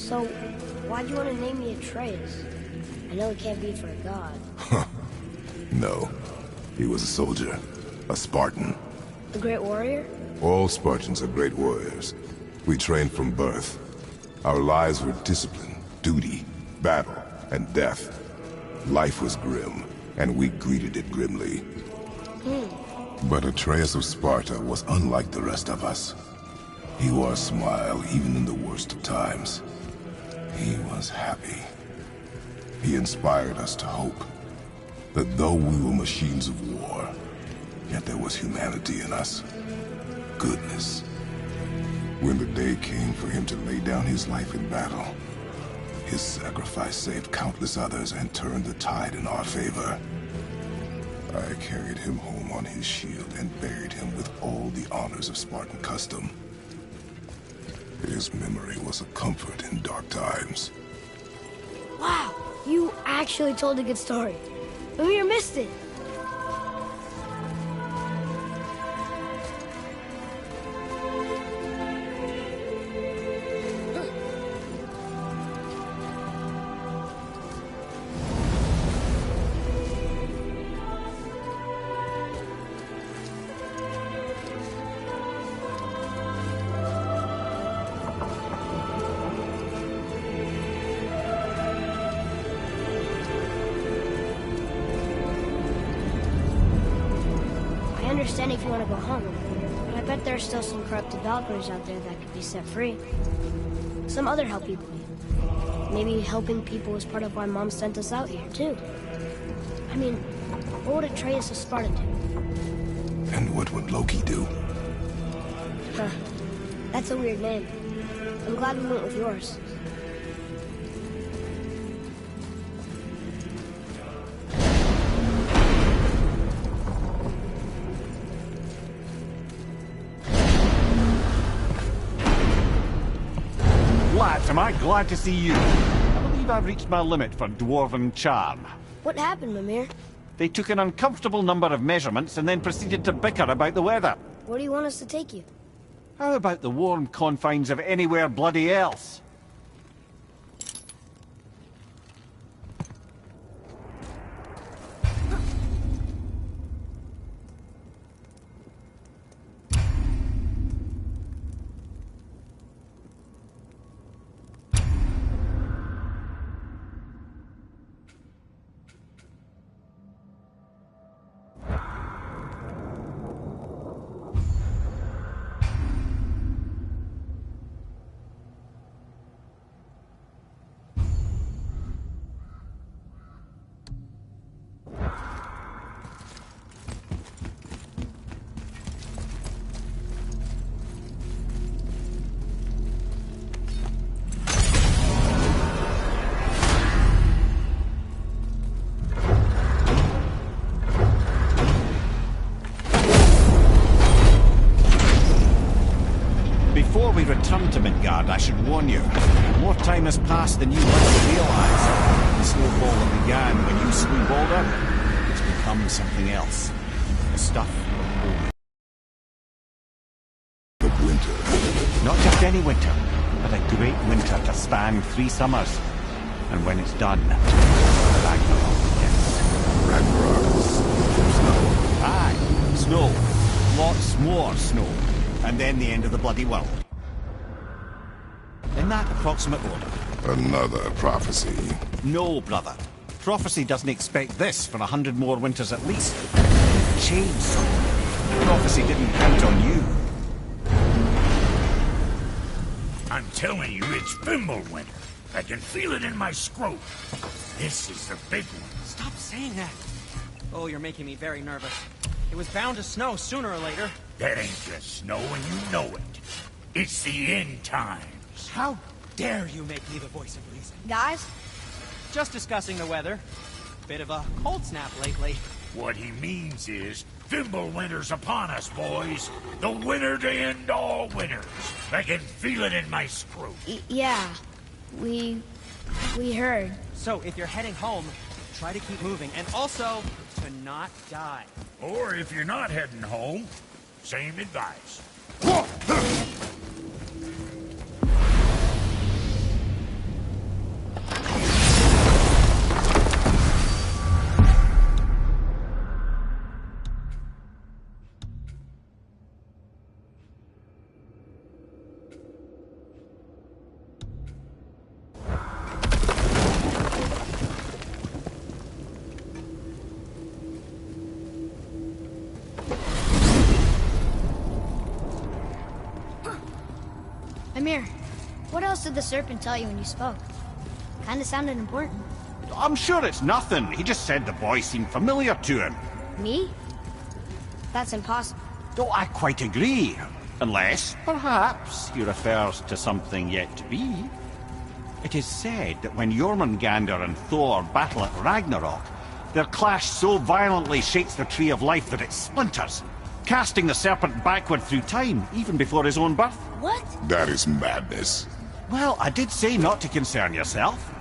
So, why'd you want to name me Atreus? I know it can't be for a god. No. He was a soldier. A Spartan. A great warrior? All Spartans are great warriors. We trained from birth. Our lives were discipline, duty, battle, and death. Life was grim, and we greeted it grimly. But Atreus of Sparta was unlike the rest of us. He wore a smile even in the worst of times. He was happy. He inspired us to hope that though we were machines of war, yet there was humanity in us. Goodness. When the day came for him to lay down his life in battle, his sacrifice saved countless others and turned the tide in our favor. I carried him home on his shield and buried him with all the honors of Spartan custom. His memory was a comfort in dark times. Wow, you actually told a good story. Mimir missed it. I understand if you want to go home, but I bet there are still some corrupted Valkyries out there that could be set free. Some other help people need. Maybe helping people is part of why Mom sent us out here, too. I mean, what would Atreus of Sparta do? And what would Loki do? Huh. That's a weird name. I'm glad we went with yours. Lads, am I glad to see you. I believe I've reached my limit for dwarven charm. What happened, Mimir? They took an uncomfortable number of measurements and then proceeded to bicker about the weather. Where do you want us to take you? How about the warm confines of anywhere bloody else? Before we return to Midgard, I should warn you. More time has passed than you might realize. The snowball that began when you slew Baldur has become something else. The stuff Of winter. not just any winter, but a great winter to span 3 summers. And when it's done, Ragnarok begins. Ragnarok is snow. Aye, snow. Lots more snow. And then the end of the bloody world. In that approximate order. Another prophecy. No, brother. Prophecy doesn't expect this for 100 more winters at least. Changed something. Prophecy didn't count on you. I'm telling you, it's Fimbulwinter. I can feel it in my scrote. This is the big one. Stop saying that. Oh, you're making me very nervous. It was bound to snow sooner or later. That ain't just snow, and you know it. It's the end times. How dare you make me the voice of reason? Guys? Just discussing the weather. Bit of a cold snap lately. What he means is, Fimbulwinter's upon us, boys. The winter to end all winters. I can feel it in my scrote. Yeah. We heard. So, if you're heading home, try to keep moving, and also to not die. Or if you're not heading home, same advice. ! ！ ! ！ ! ！ ! ！ ! ！ ! ！ ! ！ ! ！ ! ！ ! ！ ! ！ ! ！ ! ！ ! ！ ! ！ ! ！ ! ！ ! ！ ! ！ ! ！ ! ！ ! ！ ! Ymir, what else did the serpent tell you when you spoke? Kinda sounded important. I'm sure it's nothing. He just said the boy seemed familiar to him. Me? That's impossible. Oh, I quite agree. Unless, perhaps, he refers to something yet to be. It is said that when Jormungandr and Thor battle at Ragnarok, their clash so violently shakes the Tree of Life that it splinters, casting the serpent backward through time, even before his own birth. What? That is madness. Well, I did say not to concern yourself.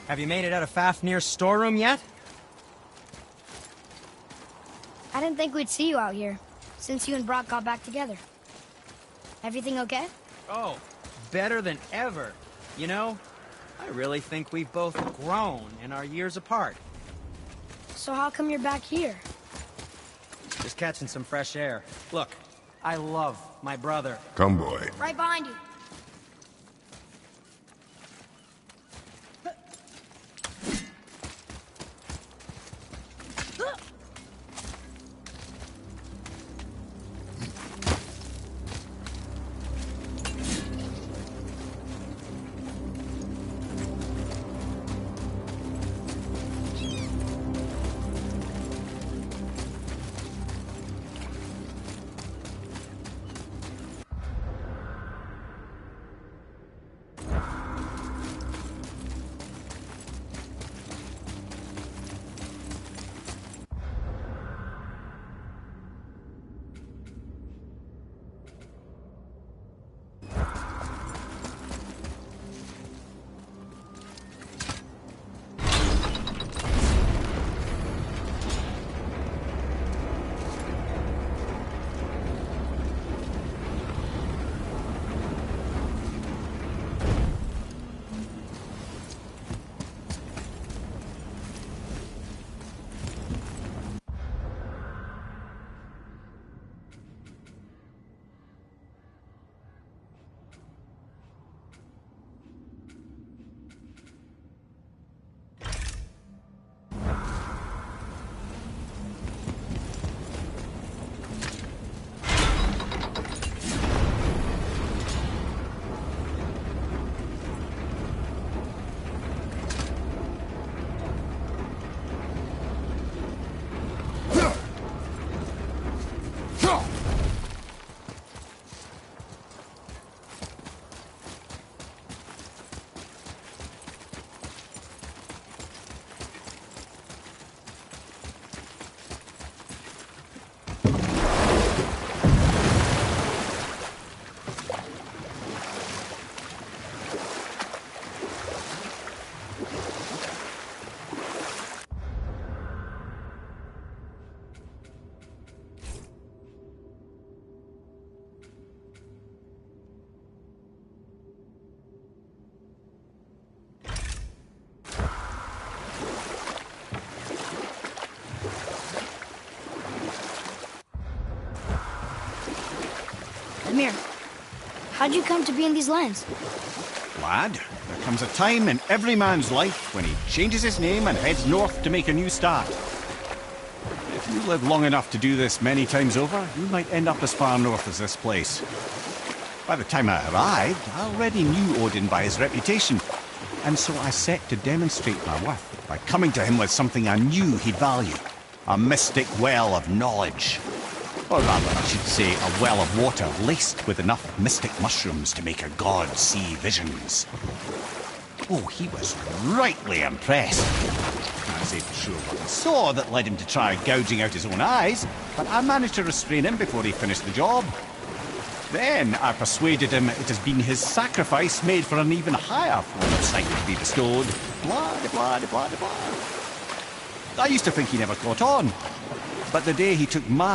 Have you made it out of Fafnir's storeroom yet? I didn't think we'd see you out here, since you and Brock got back together. Everything okay? Oh, better than ever. You know, I really think we've both grown in our years apart. So how come you're back here? Just catching some fresh air. Look, I love my brother. Come, boy. Right behind you. Ymir, how'd you come to be in these lands? Lad, there comes a time in every man's life when he changes his name and heads north to make a new start. You live long enough to do this many times over, you might end up as far north as this place. By the time I arrived, I already knew Odin by his reputation, and so I set to demonstrate my worth by coming to him with something I knew he'd value. A mystic well of knowledge. Or rather, I should say, a well of water laced with enough mystic mushrooms to make a god see visions. Oh, he was rightly impressed. Can't say for sure what he saw that led him to try gouging out his own eyes, but I managed to restrain him before he finished the job. Then I persuaded him it has been his sacrifice made for an even higher form of sight to be bestowed. Blah, de blah, de blah, de blah. I used to think he never caught on, but the day he took my